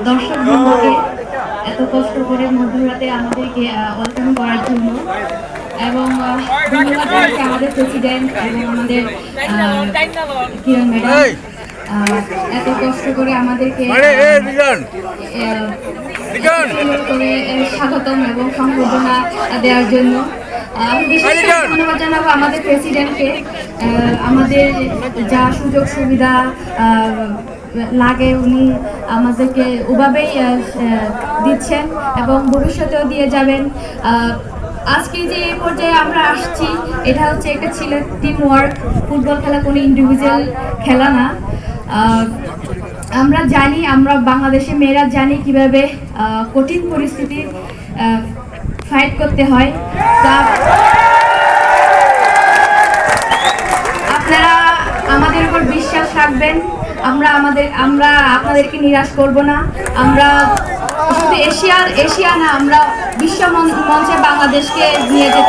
দর্শক বন্ধুকে এত কষ্ট করে মধ্যরাতে আমাদেরকে ওয়েলকাম করার জন্য, এবং ধন্যবাদ জানাচ্ছি আমাদের প্রেসিডেন্ট এবং আমাদের কিরণ ম্যাডাম এত কষ্ট করে আমাদেরকে করে স্বাগতম এবং সম্বর্ধনা দেওয়ার জন্য। আমি বিশেষ করে ধন্যবাদ জানাবো আমাদের প্রেসিডেন্টকে, আমাদের যা সুযোগ সুবিধা লাগে উনি আমাদেরকে ওভাবেই দিচ্ছেন এবং ভবিষ্যতেও দিয়ে যাবেন। আজকে যে এই পর্যায়ে আমরা আসছি, এটা হচ্ছে একটা ছিল টিম ওয়ার্ক। ফুটবল খেলা কোনো ইন্ডিভিজুয়াল খেলা না। আমরা জানি, আমরা বাংলাদেশের মেয়েরা জানি কিভাবে কঠিন পরিস্থিতি ফাইট করতে হয়। তা আপনারা আমাদের উপর বিশ্বাস রাখবেন, আমরা আপনাদেরকে নিরাশ করব না। আমরা শুধু এশিয়া না, আমরা বিশ্ব মঞ্চে বাংলাদেশকে নিয়ে যেতে